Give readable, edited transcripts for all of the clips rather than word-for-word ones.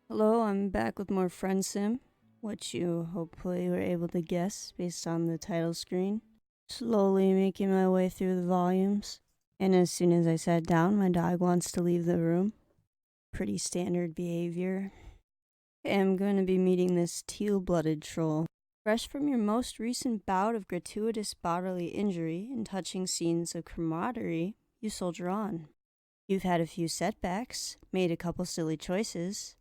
Hello, I'm back with more Friendsim, which you hopefully were able to guess based on the title screen. Slowly making my way through the volumes, and as soon as I sat down, my dog wants to leave the room. Pretty standard behavior. I'm going to be meeting this teal-blooded troll. Fresh from your most recent bout of gratuitous bodily injury and touching scenes of camaraderie, you soldier on. You've had a few setbacks, made a couple silly choices.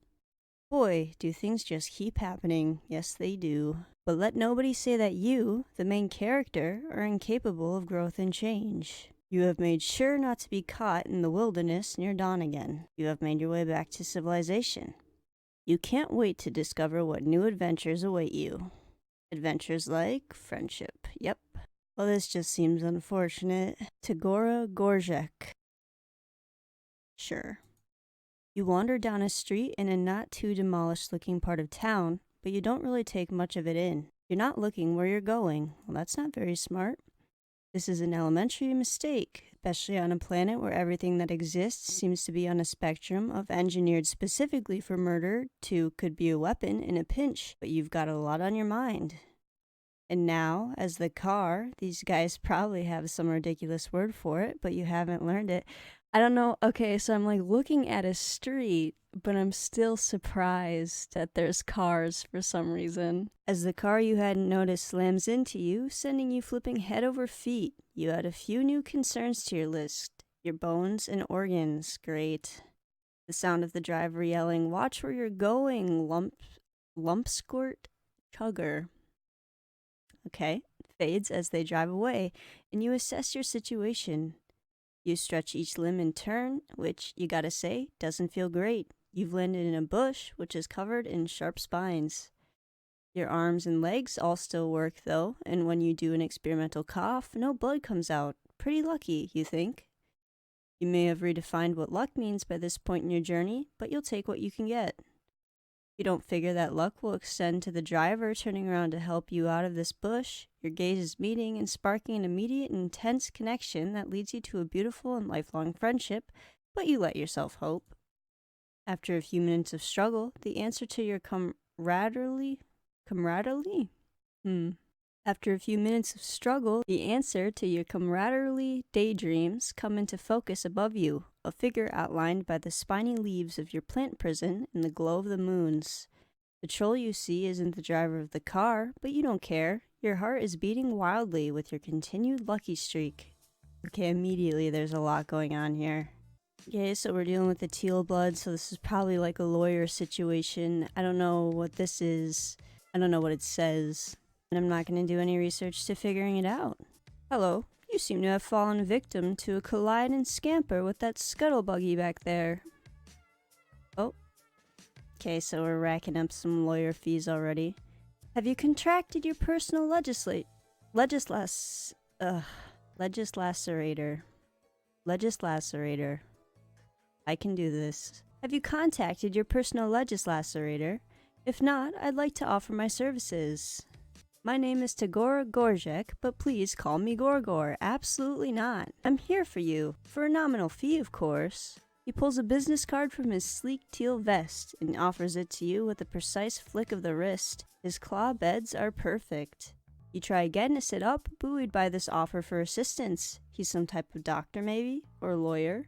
Boy, do things just keep happening. Yes, they do. But let nobody say that you, the main character, are incapable of growth and change. You have made sure not to be caught in the wilderness near dawn again. You have made your way back to civilization. You can't wait to discover what new adventures await you. Adventures like friendship. Yep. Well, this just seems unfortunate. Tagora Gorjek. Sure. You wander down a street in a not too demolished looking part of town, but you don't really take much of it in. You're not looking where you're going. Well, that's not very smart. This is an elementary mistake, especially on a planet where everything that exists seems to be on a spectrum of engineered specifically for murder to could be a weapon in a pinch, but you've got a lot on your mind. And now, as the car, these guys probably have some ridiculous word for it, but you haven't learned it. I don't know. Okay, so I'm like looking at a street, but I'm still surprised that there's cars for some reason. As the car you hadn't noticed slams into you, sending you flipping head over feet, you add a few new concerns to your list. Your bones and organs. Great. The sound of the driver yelling, "Watch where you're going, lump squirt chugger." Okay, fades as they drive away, and you assess your situation. You stretch each limb in turn, which, you gotta say, doesn't feel great. You've landed in a bush, which is covered in sharp spines. Your arms and legs all still work, though, and when you do an experimental cough, no blood comes out. Pretty lucky, you think. You may have redefined what luck means by this point in your journey, but you'll take what you can get. You don't figure that luck will extend to the driver turning around to help you out of this bush. Your gazes meeting and sparking an immediate and intense connection that leads you to a beautiful and lifelong friendship, but you let yourself hope. After a few minutes of struggle, the answer to your camaraderie? After a few minutes of struggle, the answer to your camaraderie daydreams come into focus above you, a figure outlined by the spiny leaves of your plant prison in the glow of the moons. The troll you see isn't the driver of the car, but you don't care. Your heart is beating wildly with your continued lucky streak. Okay, immediately there's a lot going on here. Okay, so we're dealing with the teal blood, so this is probably like a lawyer situation. I don't know what this is. I don't know what it says. And I'm not going to do any research to figuring it out. Hello, you seem to have fallen victim to a collide and scamper with that scuttle buggy back there. Oh. Okay, so we're racking up some lawyer fees already. Have you contracted your personal legislacerator? I can do this. Have you contacted your personal legislacerator? If not, I'd like to offer my services. My name is Tagora Gorjek, but please call me Gor-Gor. Absolutely not. I'm here for you. For a nominal fee, of course. He pulls a business card from his sleek teal vest and offers it to you with a precise flick of the wrist. His claw beds are perfect. You try again to sit up, buoyed by this offer for assistance. He's some type of doctor, maybe? Or lawyer?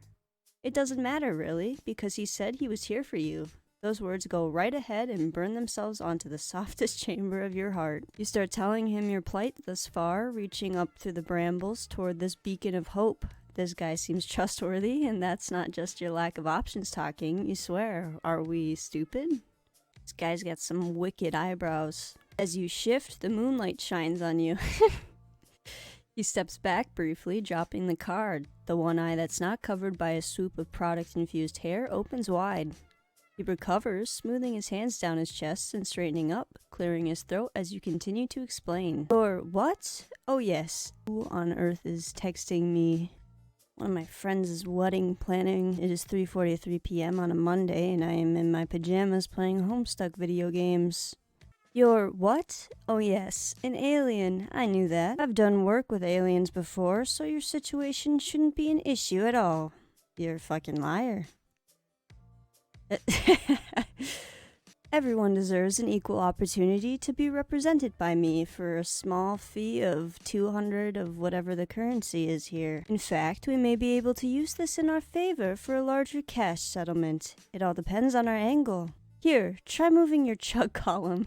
It doesn't matter, really, because he said he was here for you. Those words go right ahead and burn themselves onto the softest chamber of your heart. You start telling him your plight thus far, reaching up through the brambles toward this beacon of hope. This guy seems trustworthy, and that's not just your lack of options talking, you swear. Are we stupid? This guy's got some wicked eyebrows. As you shift, the moonlight shines on you. He steps back briefly, dropping the card. The one eye that's not covered by a swoop of product-infused hair opens wide. He recovers, smoothing his hands down his chest and straightening up, clearing his throat as you continue to explain. Or what? Oh yes. Who on earth is texting me? One of my friends is wedding planning. It is 3:43 p.m. on a Monday, and I am in my pajamas playing Homestuck video games. You're what? Oh yes, an alien. I knew that. I've done work with aliens before, so your situation shouldn't be an issue at all. You're a fucking liar. Everyone deserves an equal opportunity to be represented by me for a small fee of 200 of whatever the currency is here. In fact, we may be able to use this in our favor for a larger cash settlement. It all depends on our angle. Here, try moving your chug column.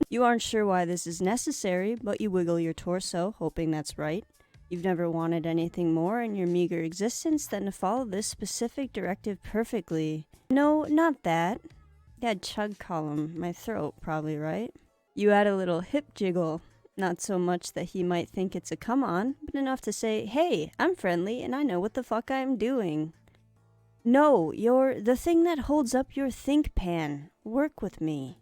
You aren't sure why this is necessary, but you wiggle your torso, hoping that's right. You've never wanted anything more in your meager existence than to follow this specific directive perfectly. No, not that. Yeah, chug column, my throat, probably, right? You add a little hip jiggle. Not so much that he might think it's a come-on, but enough to say, hey, I'm friendly and I know what the fuck I'm doing. No, you're the thing that holds up your think pan. Work with me.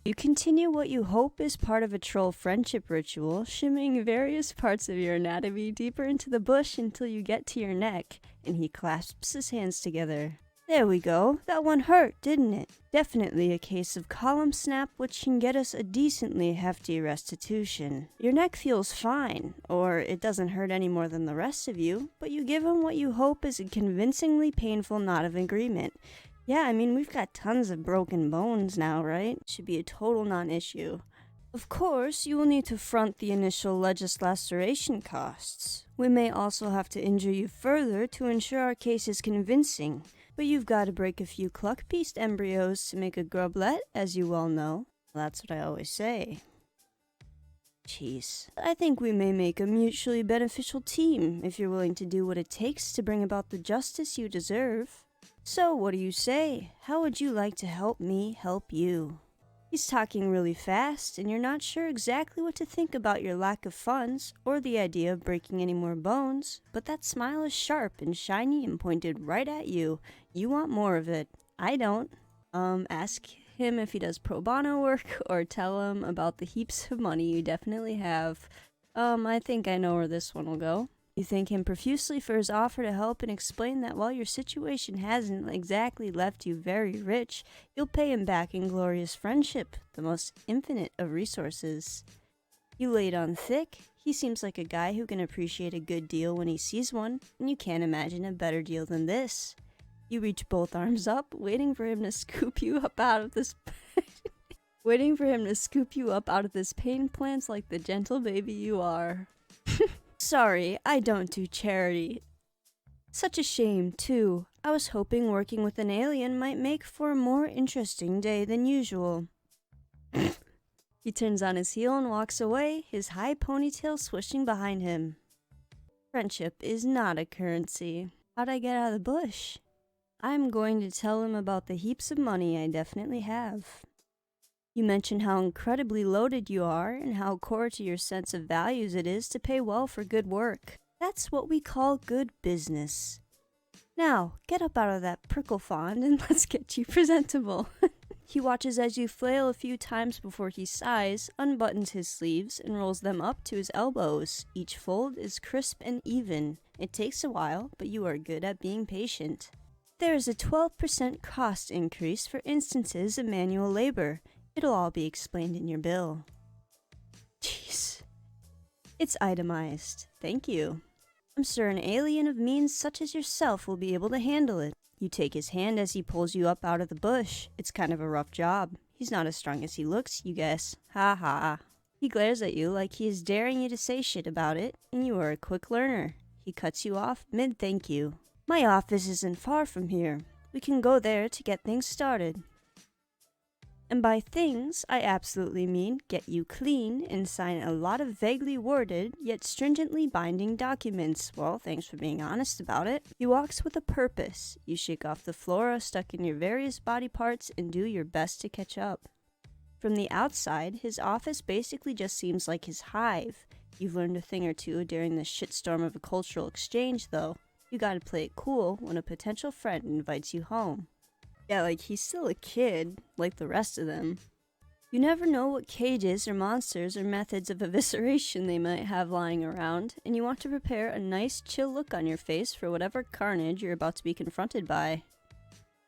You continue what you hope is part of a troll friendship ritual, shimming various parts of your anatomy deeper into the bush until you get to your neck, and he clasps his hands together. There we go. That one hurt, didn't it? Definitely a case of column snap, which can get us a decently hefty restitution. Your neck feels fine, or it doesn't hurt any more than the rest of you, but you give him what you hope is a convincingly painful nod of agreement. Yeah, I mean, we've got tons of broken bones now, right? Should be a total non-issue. Of course, you will need to front the initial legislation costs. We may also have to injure you further to ensure our case is convincing. But you've got to break a few cluck-pieced embryos to make a grublet, as you well know. That's what I always say. Jeez. I think we may make a mutually beneficial team if you're willing to do what it takes to bring about the justice you deserve. So, what do you say? How would you like to help me help you? He's talking really fast, and you're not sure exactly what to think about your lack of funds, or the idea of breaking any more bones, but that smile is sharp and shiny and pointed right at you. You want more of it. I don't. Ask him if he does pro bono work, or tell him about the heaps of money you definitely have. I think I know where this one will go. You thank him profusely for his offer to help and explain that while your situation hasn't exactly left you very rich, you'll pay him back in glorious friendship, the most infinite of resources. You laid on thick. He seems like a guy who can appreciate a good deal when he sees one, and you can't imagine a better deal than this. You reach both arms up, waiting for him to scoop you up out of this pain plant like the gentle baby you are. Sorry, I don't do charity. Such a shame, too. I was hoping working with an alien might make for a more interesting day than usual. He turns on his heel and walks away, his high ponytail swishing behind him. Friendship is not a currency. How'd I get out of the bush? I'm going to tell him about the heaps of money I definitely have. You mention how incredibly loaded you are and how core to your sense of values it is to pay well for good work. That's what we call good business. Now, get up out of that prickle fond and let's get you presentable. He watches as you flail a few times before he sighs, unbuttons his sleeves, and rolls them up to his elbows. Each fold is crisp and even. It takes a while, but you are good at being patient. There is a 12% cost increase for instances of manual labor. It'll all be explained in your bill. Jeez. It's itemized. Thank you. I'm sure an alien of means such as yourself will be able to handle it. You take his hand as he pulls you up out of the bush. It's kind of a rough job. He's not as strong as he looks, you guess. Ha ha. He glares at you like he is daring you to say shit about it, and you are a quick learner. He cuts you off mid-thank you. My office isn't far from here. We can go there to get things started. And by things, I absolutely mean get you clean and sign a lot of vaguely worded, yet stringently binding documents. Well, thanks for being honest about it. He walks with a purpose. You shake off the flora stuck in your various body parts and do your best to catch up. From the outside, his office basically just seems like his hive. You've learned a thing or two during the shitstorm of a cultural exchange, though. You gotta play it cool when a potential friend invites you home. Yeah, like, he's still a kid, like the rest of them. You never know what cages or monsters or methods of evisceration they might have lying around, and you want to prepare a nice, chill look on your face for whatever carnage you're about to be confronted by.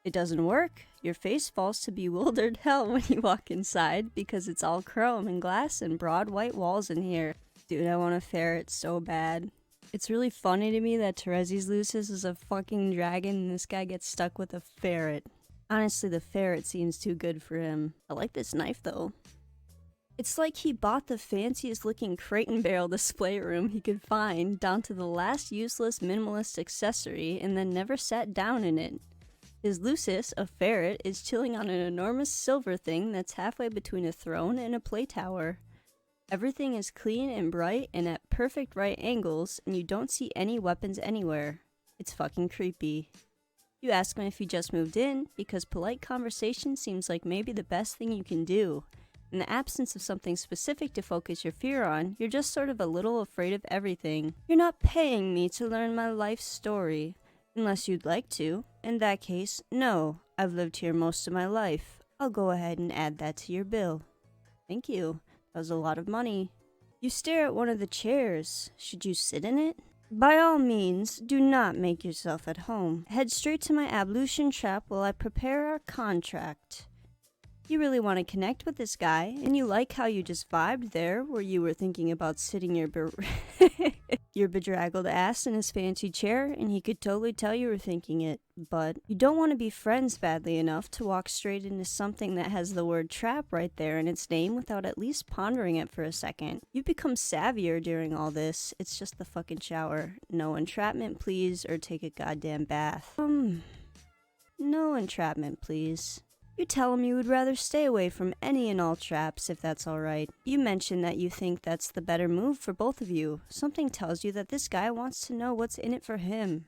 It doesn't work. Your face falls to bewildered hell when you walk inside, because it's all chrome and glass and broad white walls in here. Dude, I want a ferret so bad. It's really funny to me that Terezi's Lucis is a fucking dragon and this guy gets stuck with a ferret. Honestly, the ferret seems too good for him. I like this knife though. It's like he bought the fanciest looking crate and barrel display room he could find, down to the last useless minimalist accessory, and then never sat down in it. His Lucis, a ferret, is chilling on an enormous silver thing that's halfway between a throne and a play tower. Everything is clean and bright and at perfect right angles, and you don't see any weapons anywhere. It's fucking creepy. You ask him if he just moved in, because polite conversation seems like maybe the best thing you can do. In the absence of something specific to focus your fear on, you're just sort of a little afraid of everything. You're not paying me to learn my life story. Unless you'd like to. In that case, no. I've lived here most of my life. I'll go ahead and add that to your bill. Thank you. That was a lot of money. You stare at one of the chairs. Should you sit in it? By all means, do not make yourself at home. Head straight to my ablution trap while I prepare our contract. You really want to connect with this guy, and you like how you just vibed there, where you were thinking about sitting your bedraggled ass in his fancy chair, and he could totally tell you were thinking it. But you don't want to be friends badly enough to walk straight into something that has the word trap right there in its name without at least pondering it for a second. You've become savvier during all this. It's just the fucking shower. No entrapment, please, or take a goddamn bath. No entrapment, please. You tell him you would rather stay away from any and all traps, if that's alright. You mention that you think that's the better move for both of you. Something tells you that this guy wants to know what's in it for him.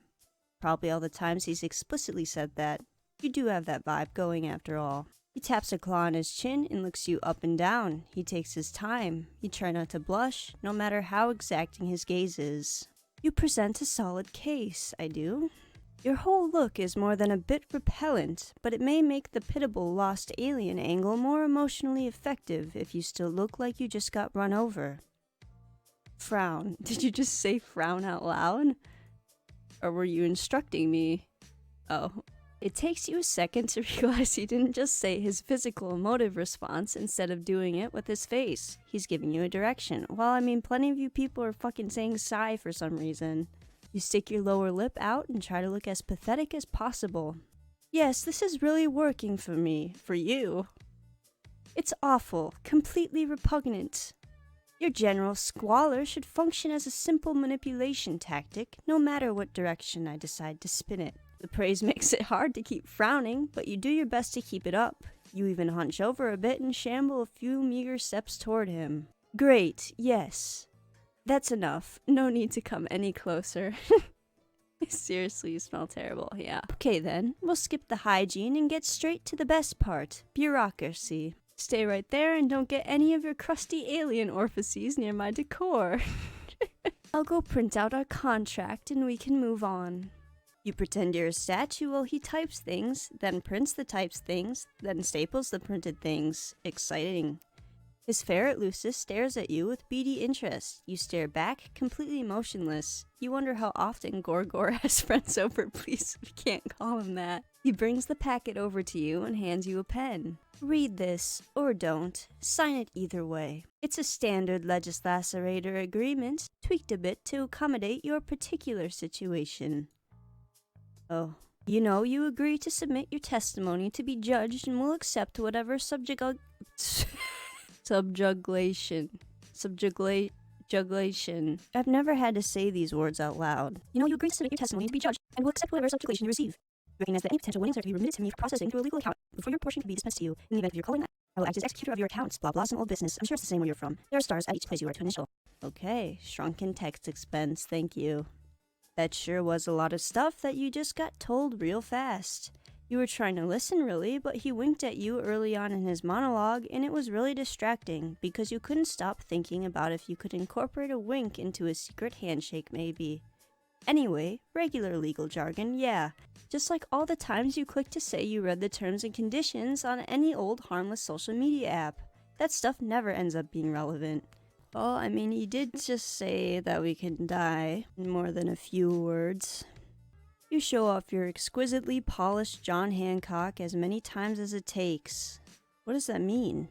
Probably all the times he's explicitly said that. You do have that vibe going after all. He taps a claw on his chin and looks you up and down. He takes his time. You try not to blush, no matter how exacting his gaze is. You present a solid case, I do. Your whole look is more than a bit repellent, but it may make the pitiable lost alien angle more emotionally effective if you still look like you just got run over. Frown. Did you just say frown out loud? Or were you instructing me? Oh. It takes you a second to realize he didn't just say his physical emotive response instead of doing it with his face. He's giving you a direction. Well, I mean, plenty of you people are fucking saying sigh for some reason. You stick your lower lip out and try to look as pathetic as possible. Yes, this is really working for me. For you. It's awful. Completely repugnant. Your general squalor should function as a simple manipulation tactic, no matter what direction I decide to spin it. The praise makes it hard to keep frowning, but you do your best to keep it up. You even hunch over a bit and shamble a few meager steps toward him. Great, yes. That's enough. No need to come any closer. Seriously, you smell terrible, yeah. Okay then, we'll skip the hygiene and get straight to the best part, bureaucracy. Stay right there and don't get any of your crusty alien orifices near my decor. I'll go print out our contract and we can move on. You pretend you're a statue while he types things, then prints the typed things, then staples the printed things. Exciting. His ferret Lucis stares at you with beady interest. You stare back, completely motionless. You wonder how often Gor-Gor has friends over. Please, we can't call him that. He brings the packet over to you and hands you a pen. Read this, or don't. Sign it either way. It's a standard legislator agreement, tweaked a bit to accommodate your particular situation. Oh. You know, you agree to submit your testimony to be judged and will accept whatever subjugation. I've never had to say these words out loud. You know, you agree to submit your testimony to be judged and will accept whatever subjugation you receive. Recognize that any potential winnings are to be remitted to me for processing through a legal account before your portion can be dispensed to you. In the event of your calling, I will act as executor of your accounts. Blah blah, some old business. I'm sure it's the same where you're from. There are stars at each place you are to initial. Okay, shrunken text expense, thank you. That sure was a lot of stuff that you just got told real fast. You were trying to listen really, but he winked at you early on in his monologue, and it was really distracting, because you couldn't stop thinking about if you could incorporate a wink into a secret handshake maybe. Anyway, regular legal jargon, yeah. Just like all the times you clicked to say you read the terms and conditions on any old harmless social media app. That stuff never ends up being relevant. Well, I mean, he did just say that we can die in more than a few words. You show off your exquisitely polished John Hancock as many times as it takes. What does that mean?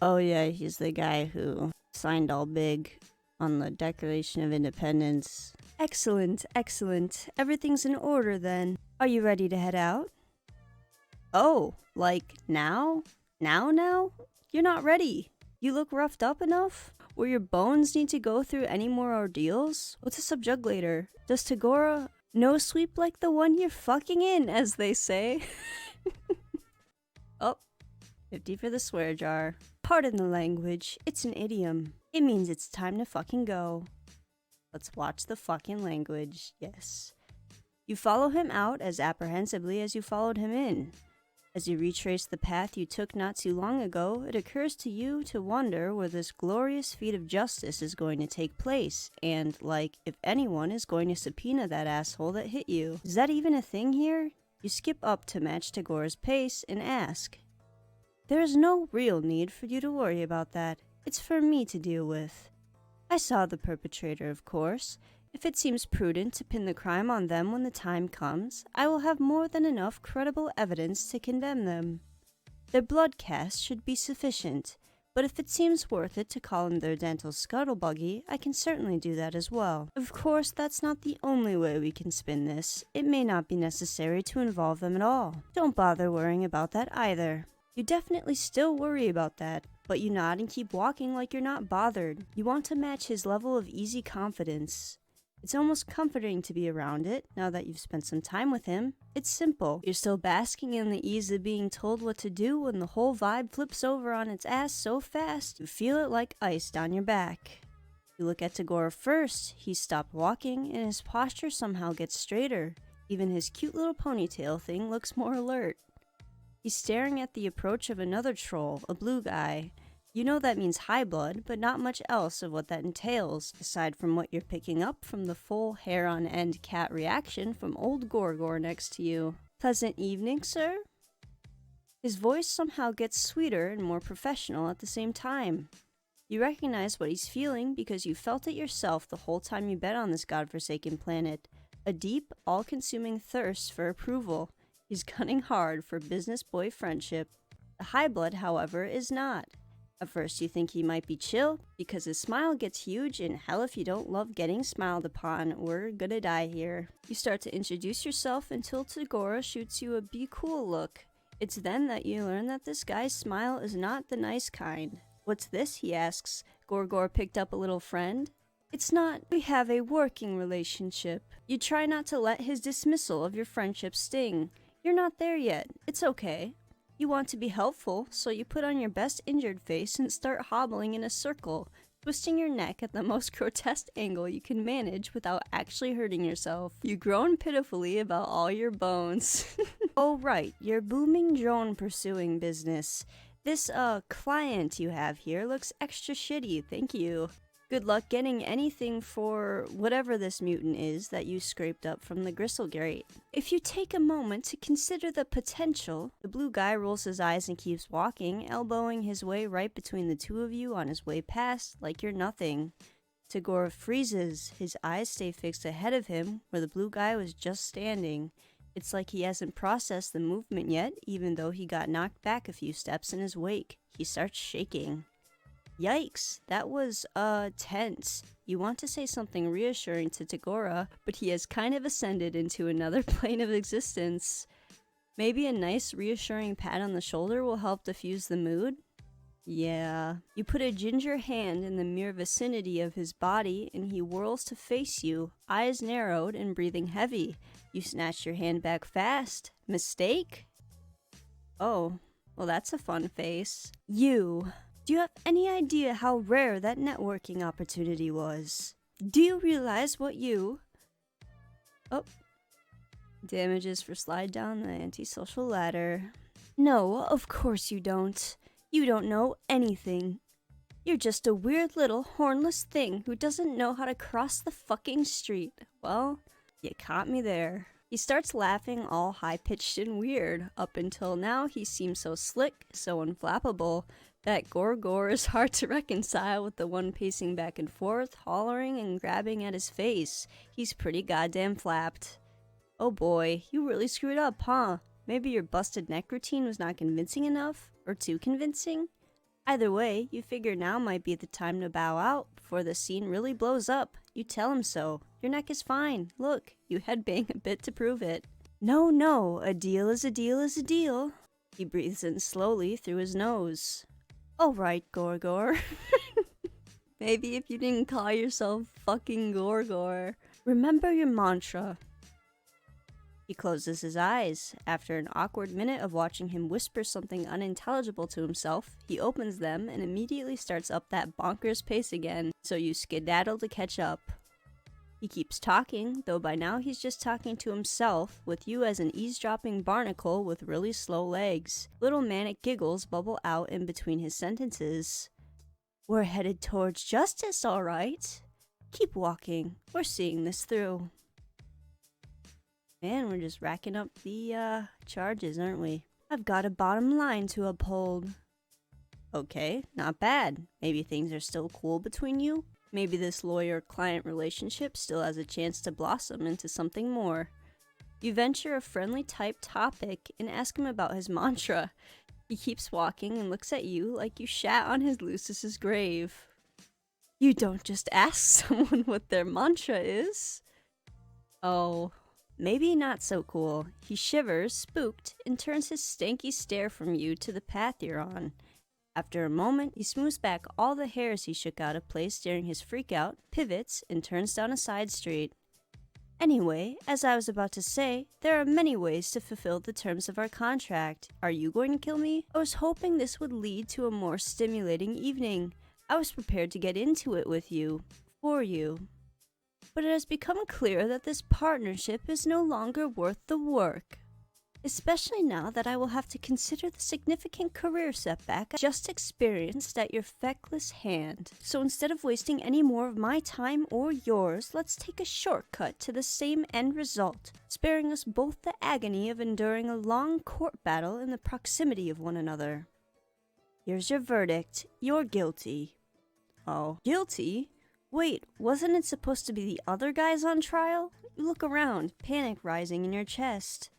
Oh yeah, he's the guy who signed all big. on the Declaration of Independence. Excellent, excellent. Everything's in order then. Are you ready to head out? Oh, like now? Now? You're not ready. You look roughed up enough? Will your bones need to go through any more ordeals? What's a subjugator? Does Tagora no sweep like the one you're fucking in, as they say? Oh, 50 for the swear jar. Pardon the language, it's an idiom. It means it's time to fucking go. Let's watch the fucking language, yes. You follow him out as apprehensively as you followed him in. As you retrace the path you took not too long ago, it occurs to you to wonder where this glorious feat of justice is going to take place, and, like, if anyone is going to subpoena that asshole that hit you. Is that even a thing here? You skip up to match Tagora's pace and ask. There is no real need for you to worry about that. It's for me to deal with. I saw the perpetrator, of course. If it seems prudent to pin the crime on them when the time comes, I will have more than enough credible evidence to condemn them. Their blood cast should be sufficient, but if it seems worth it to call them their dental scuttlebuggy, I can certainly do that as well. Of course, that's not the only way we can spin this. It may not be necessary to involve them at all. Don't bother worrying about that either. You definitely still worry about that, but you nod and keep walking like you're not bothered. You want to match his level of easy confidence. It's almost comforting to be around it, now that you've spent some time with him. It's simple. You're still basking in the ease of being told what to do when the whole vibe flips over on its ass so fast, you feel it like ice down your back. You look at Tagora first. He's stopped walking, and his posture somehow gets straighter. Even his cute little ponytail thing looks more alert. He's staring at the approach of another troll, a blue guy. You know that means high blood, but not much else of what that entails, aside from what you're picking up from the full hair-on-end cat reaction from old Gor-Gor next to you. Pleasant evening, sir? His voice somehow gets sweeter and more professional at the same time. You recognize what he's feeling because you felt it yourself the whole time you been on this godforsaken planet. A deep, all-consuming thirst for approval. He's gunning hard for business boy friendship. The high blood, however, is not. At first you think he might be chill, because his smile gets huge, and hell if you don't love getting smiled upon, we're gonna die here. You start to introduce yourself until Tagora shoots you a be cool look. It's then that you learn that this guy's smile is not the nice kind. What's this, he asks. Gor-Gor picked up a little friend? It's not. We have a working relationship. You try not to let his dismissal of your friendship sting. You're not there yet. It's okay. You want to be helpful, so you put on your best injured face and start hobbling in a circle, twisting your neck at the most grotesque angle you can manage without actually hurting yourself. You groan pitifully about all your bones. Oh right, your booming drone pursuing business. This, client you have here looks extra shitty, thank you. Good luck getting anything for whatever this mutant is that you scraped up from the gristle grate. If you take a moment to consider the potential, the blue guy rolls his eyes and keeps walking, elbowing his way right between the two of you on his way past like you're nothing. Tagora freezes. His eyes stay fixed ahead of him where the blue guy was just standing. It's like he hasn't processed the movement yet, even though he got knocked back a few steps in his wake. He starts shaking. Yikes, that was, tense. You want to say something reassuring to Tagora, but he has kind of ascended into another plane of existence. Maybe a nice reassuring pat on the shoulder will help diffuse the mood? Yeah. You put a ginger hand in the mere vicinity of his body, and he whirls to face you, eyes narrowed and breathing heavy. You snatch your hand back fast. Mistake? Oh, well that's a fun face. You. Do you have any idea how rare that networking opportunity was? Do you realize what you... Oh. Damages for slide down the antisocial ladder. No, of course you don't. You don't know anything. You're just a weird little hornless thing who doesn't know how to cross the fucking street. Well, you caught me there. He starts laughing all high-pitched and weird. Up until now, he seems so slick, so unflappable, that Gor-Gor is hard to reconcile with the one pacing back and forth, hollering and grabbing at his face. He's pretty goddamn flapped. Oh boy, you really screwed up, huh? Maybe your busted neck routine was not convincing enough? Or too convincing? Either way, you figure now might be the time to bow out before the scene really blows up. You tell him so. Your neck is fine. Look, you headbang a bit to prove it. No, a deal is a deal is a deal. He breathes in slowly through his nose. Alright, Gor-Gor. Maybe if you didn't call yourself fucking Gor-Gor. Remember your mantra. He closes his eyes. After an awkward minute of watching him whisper something unintelligible to himself, he opens them and immediately starts up that bonkers pace again, so you skedaddle to catch up. He keeps talking, though by now he's just talking to himself, with you as an eavesdropping barnacle with really slow legs. Little manic giggles bubble out in between his sentences. We're headed towards justice, all right. Keep walking. We're seeing this through. Man, we're just racking up the charges, aren't we? I've got a bottom line to uphold. Okay, not bad. Maybe things are still cool between you? Maybe this lawyer-client relationship still has a chance to blossom into something more. You venture a friendly type topic and ask him about his mantra. He keeps walking and looks at you like you shat on his Lucis's grave. You don't just ask someone what their mantra is. Oh, maybe not so cool. He shivers, spooked, and turns his stanky stare from you to the path you're on. After a moment, he smooths back all the hairs he shook out of place during his freakout, pivots, and turns down a side street. Anyway, as I was about to say, there are many ways to fulfill the terms of our contract. Are you going to kill me? I was hoping this would lead to a more stimulating evening. I was prepared to get into it with you, for you. But it has become clear that this partnership is no longer worth the work. Especially now that I will have to consider the significant career setback I just experienced at your feckless hand. So instead of wasting any more of my time or yours, let's take a shortcut to the same end result, sparing us both the agony of enduring a long court battle in the proximity of one another. Here's your verdict. You're guilty. Oh, guilty? Wait, wasn't it supposed to be the other guys on trial? You look around, panic rising in your chest.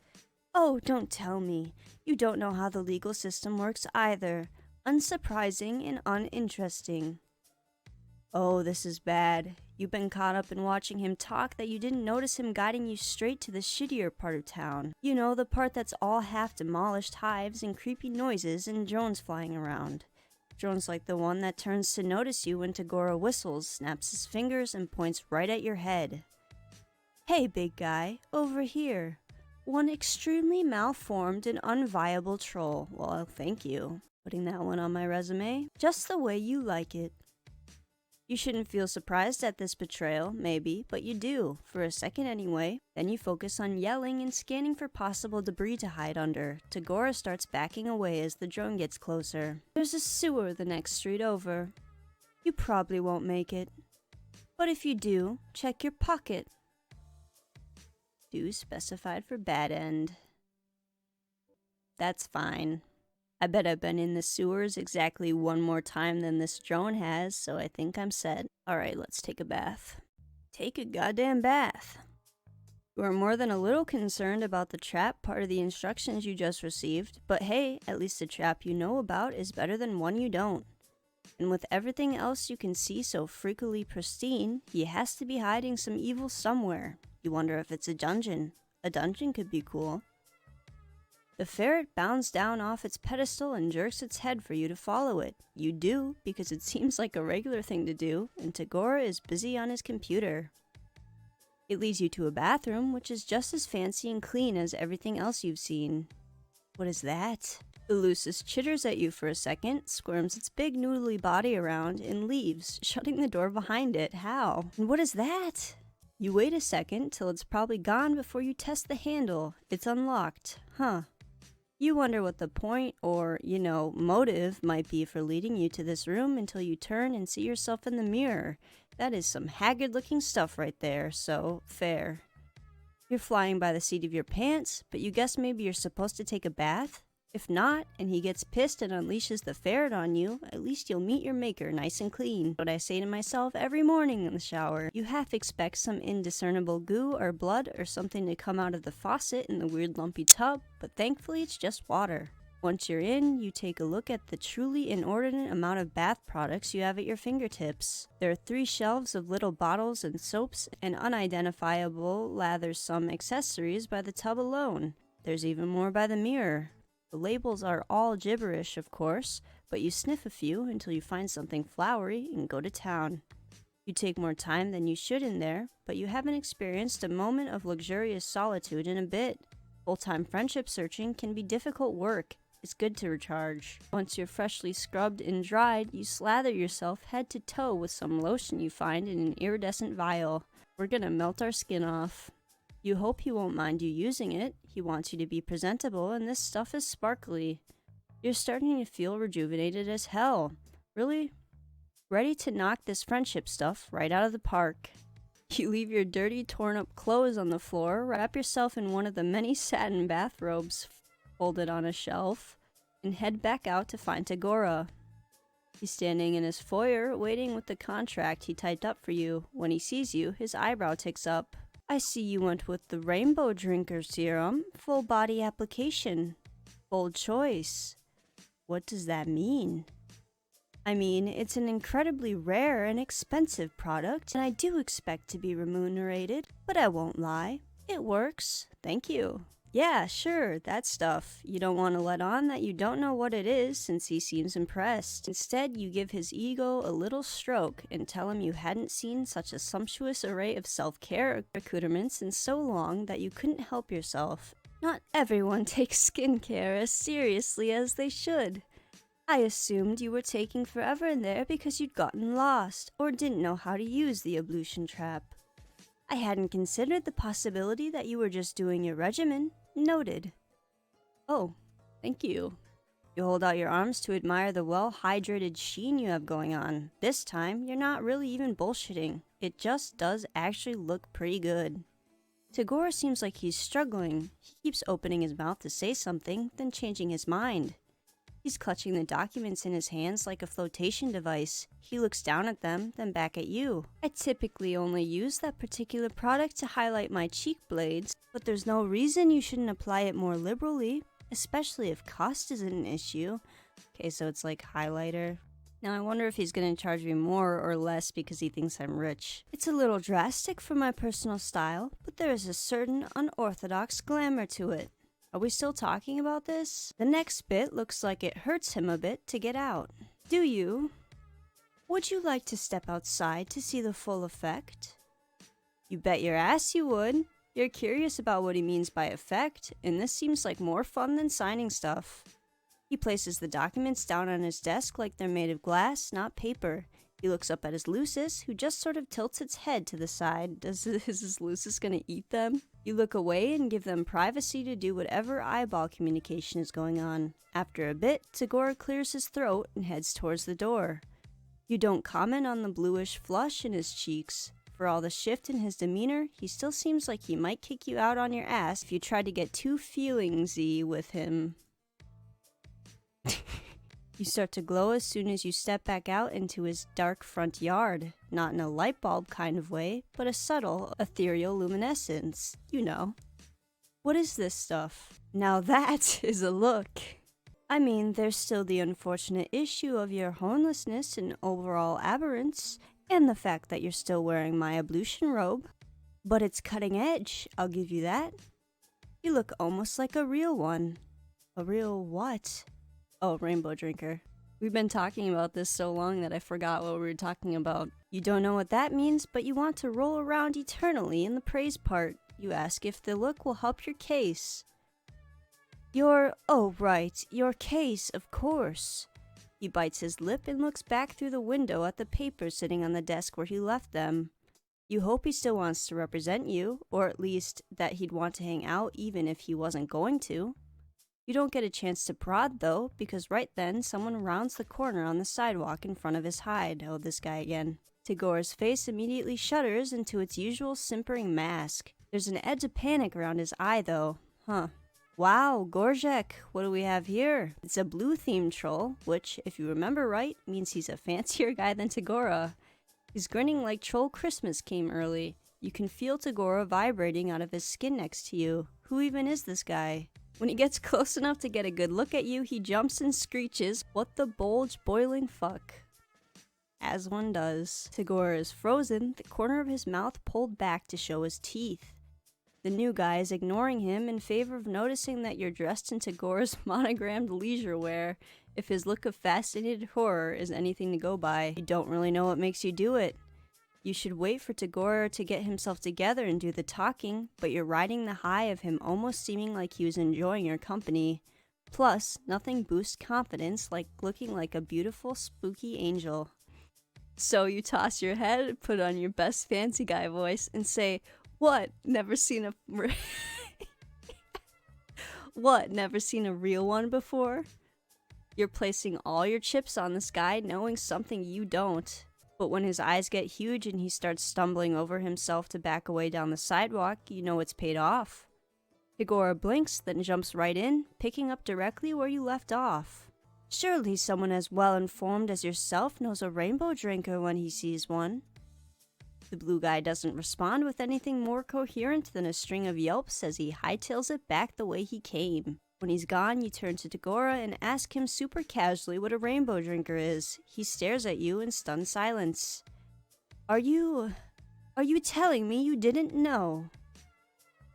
Oh, don't tell me. You don't know how the legal system works either. Unsurprising and uninteresting. Oh, this is bad. You've been caught up in watching him talk that you didn't notice him guiding you straight to the shittier part of town. You know, the part that's all half demolished hives and creepy noises and drones flying around. Drones like the one that turns to notice you when Tagora whistles, snaps his fingers, and points right at your head. Hey, big guy, over here. One extremely malformed and unviable troll. Well, thank you. Putting that one on my resume. Just the way you like it. You shouldn't feel surprised at this betrayal, maybe, but you do, for a second anyway. Then you focus on yelling and scanning for possible debris to hide under. Tagora starts backing away as the drone gets closer. There's a sewer the next street over. You probably won't make it. But if you do, check your pocket. Do specified for bad end. That's fine. I bet I've been in the sewers exactly one more time than this drone has, so I think I'm set. Alright, let's take a bath. Take a goddamn bath. You are more than a little concerned about the trap part of the instructions you just received, but hey, at least the trap you know about is better than one you don't. And with everything else you can see so freakily pristine, he has to be hiding some evil somewhere. You wonder if it's a dungeon. A dungeon could be cool. The ferret bounds down off its pedestal and jerks its head for you to follow it. You do, because it seems like a regular thing to do, and Tagora is busy on his computer. It leads you to a bathroom, which is just as fancy and clean as everything else you've seen. What is that? The Lucis chitters at you for a second, squirms its big noodly body around, and leaves, shutting the door behind it. How? And what is that? You wait a second till it's probably gone before you test the handle. It's unlocked. Huh. You wonder what the point or, motive might be for leading you to this room until you turn and see yourself in the mirror. That is some haggard-looking stuff right there, so fair. You're flying by the seat of your pants, but you guess maybe you're supposed to take a bath? If not, and he gets pissed and unleashes the ferret on you, at least you'll meet your maker nice and clean. What I say to myself every morning in the shower. You half expect some indiscernible goo or blood or something to come out of the faucet in the weird lumpy tub, but thankfully it's just water. Once you're in, you take a look at the truly inordinate amount of bath products you have at your fingertips. There are 3 shelves of little bottles and soaps and unidentifiable lathersome accessories by the tub alone. There's even more by the mirror. The labels are all gibberish, of course, but you sniff a few until you find something flowery and go to town. You take more time than you should in there, but you haven't experienced a moment of luxurious solitude in a bit. Full-time friendship searching can be difficult work. It's good to recharge. Once you're freshly scrubbed and dried, you slather yourself head to toe with some lotion you find in an iridescent vial. We're gonna melt our skin off. You hope he won't mind you using it. He wants you to be presentable, and this stuff is sparkly. You're starting to feel rejuvenated as hell. Really ready to knock this friendship stuff right out of the park. You leave your dirty, torn-up clothes on the floor, wrap yourself in one of the many satin bathrobes folded on a shelf, and head back out to find Tagora. He's standing in his foyer, waiting with the contract he typed up for you. When he sees you, his eyebrow ticks up. I see you went with the Rainbow Drinker Serum, full body application. Bold choice. What does that mean? I mean, it's an incredibly rare and expensive product, and I do expect to be remunerated, but I won't lie. It works. Thank you. Yeah, sure, that stuff. You don't want to let on that you don't know what it is since he seems impressed. Instead, you give his ego a little stroke and tell him you hadn't seen such a sumptuous array of self-care accoutrements in so long that you couldn't help yourself. Not everyone takes skincare as seriously as they should. I assumed you were taking forever in there because you'd gotten lost or didn't know how to use the ablution trap. I hadn't considered the possibility that you were just doing your regimen. Noted. Oh, thank you. You hold out your arms to admire the well-hydrated sheen you have going on. This time, you're not really even bullshitting. It just does actually look pretty good. Tagora seems like he's struggling. He keeps opening his mouth to say something, then changing his mind. He's clutching the documents in his hands like a flotation device. He looks down at them, then back at you. I typically only use that particular product to highlight my cheek blades, but there's no reason you shouldn't apply it more liberally, especially if cost isn't an issue. Okay, so it's like highlighter. Now I wonder if he's gonna charge me more or less because he thinks I'm rich. It's a little drastic for my personal style, but there is a certain unorthodox glamour to it. Are we still talking about this? The next bit looks like it hurts him a bit to get out. Do you? Would you like to step outside to see the full effect? You bet your ass you would. You're curious about what he means by effect, and this seems like more fun than signing stuff. He places the documents down on his desk like they're made of glass, not paper. He looks up at his Lucis, who just sort of tilts its head to the side. Is his Lucis gonna eat them? You look away and give them privacy to do whatever eyeball communication is going on. After a bit, Tagora clears his throat and heads towards the door. You don't comment on the bluish flush in his cheeks. For all the shift in his demeanor, he still seems like he might kick you out on your ass if you try to get too feelingsy with him. You start to glow as soon as you step back out into his dark front yard. Not in a light bulb kind of way, but a subtle, ethereal luminescence. You know. What is this stuff? Now that is a look. I mean, there's still the unfortunate issue of your homelessness and overall aberrance, and the fact that you're still wearing my ablution robe. But it's cutting edge, I'll give you that. You look almost like a real one. A real what? Oh, rainbow drinker. We've been talking about this so long that I forgot what we were talking about. You don't know what that means, but you want to roll around eternally in the praise part. You ask if the look will help your case. Oh right, your case, of course. He bites his lip and looks back through the window at the papers sitting on the desk where he left them. You hope he still wants to represent you, or at least that he'd want to hang out even if he wasn't going to. You don't get a chance to prod, though, because right then someone rounds the corner on the sidewalk in front of his hide. Oh, this guy again. Tagora's face immediately shudders into its usual simpering mask. There's an edge of panic around his eye, though. Huh. Wow, Gor-Gor, what do we have here? It's a blue-themed troll, which, if you remember right, means he's a fancier guy than Tagora. He's grinning like Troll Christmas came early. You can feel Tagora vibrating out of his skin next to you. Who even is this guy? When he gets close enough to get a good look at you, he jumps and screeches, "What the bulge boiling fuck?" As one does. Tagora is frozen, the corner of his mouth pulled back to show his teeth. The new guy is ignoring him in favor of noticing that you're dressed in Tagora's monogrammed leisure wear. If his look of fascinated horror is anything to go by, you don't really know what makes you do it. You should wait for Tagora to get himself together and do the talking, but you're riding the high of him almost seeming like he was enjoying your company. Plus, nothing boosts confidence like looking like a beautiful, spooky angel. So you toss your head, put on your best fancy guy voice, and say, "What? Never seen a What? Never seen a real one before?" You're placing all your chips on this guy, knowing something you don't. But when his eyes get huge and he starts stumbling over himself to back away down the sidewalk, you know it's paid off. Tagora blinks, then jumps right in, picking up directly where you left off. Surely someone as well informed as yourself knows a rainbow drinker when he sees one. The blue guy doesn't respond with anything more coherent than a string of yelps as he hightails it back the way he came. When he's gone, you turn to Tagora and ask him super casually what a rainbow drinker is. He stares at you in stunned silence. Are you telling me you didn't know?"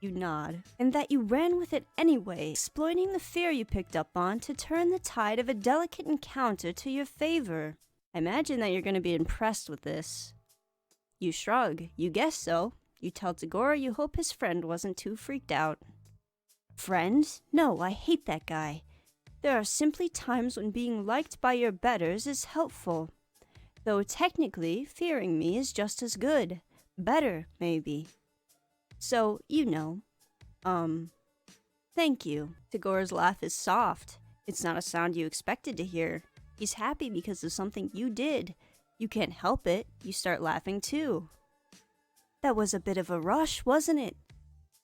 You nod, and that you ran with it anyway, exploiting the fear you picked up on to turn the tide of a delicate encounter to your favor. I imagine that you're going to be impressed with this. You shrug. You guess so. You tell Tagora you hope his friend wasn't too freaked out. Friend? No, I hate that guy. There are simply times when being liked by your betters is helpful. Though technically, fearing me is just as good. Better, maybe. So, you know. Thank you. Tagora's laugh is soft. It's not a sound you expected to hear. He's happy because of something you did. You can't help it. You start laughing too. That was a bit of a rush, wasn't it?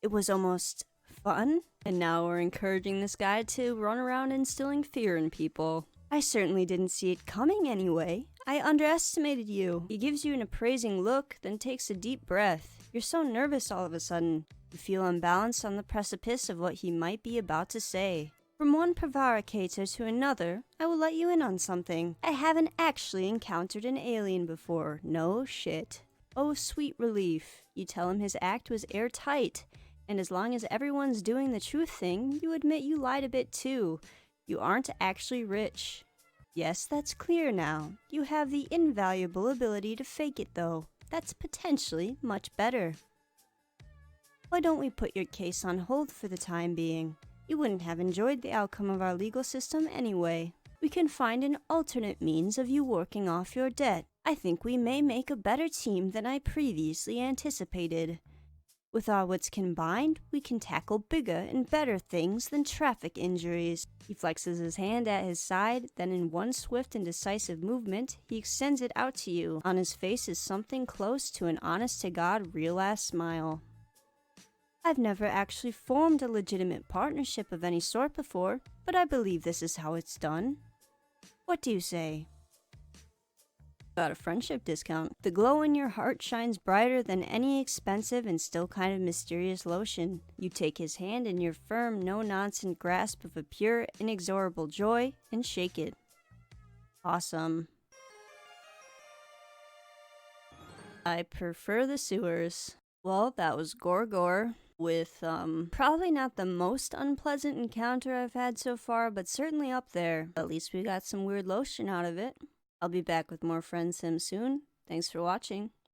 It was almost fun. And now we're encouraging this guy to run around instilling fear in people. I certainly didn't see it coming anyway. I underestimated you. He gives you an appraising look, then takes a deep breath. You're so nervous all of a sudden. You feel unbalanced on the precipice of what he might be about to say. From one prevaricator to another, I will let you in on something. I haven't actually encountered an alien before. No shit. Oh, sweet relief. You tell him his act was airtight. And as long as everyone's doing the truth thing, you admit you lied a bit too. You aren't actually rich. Yes, that's clear now. You have the invaluable ability to fake it though. That's potentially much better. Why don't we put your case on hold for the time being? You wouldn't have enjoyed the outcome of our legal system anyway. We can find an alternate means of you working off your debt. I think we may make a better team than I previously anticipated. With our wits combined, we can tackle bigger and better things than traffic injuries. He flexes his hand at his side, then in one swift and decisive movement, he extends it out to you. On his face is something close to an honest-to-God real-ass smile. I've never actually formed a legitimate partnership of any sort before, but I believe this is how it's done. What do you say? Got a friendship discount. The glow in your heart shines brighter than any expensive and still kind of mysterious lotion. You take his hand in your firm, no-nonsense grasp of a pure, inexorable joy and shake it. Awesome. I prefer the sewers. Well, that was Gor-Gor with, probably not the most unpleasant encounter I've had so far, but certainly up there. At least we got some weird lotion out of it. I'll be back with more Friendsim soon. Thanks for watching.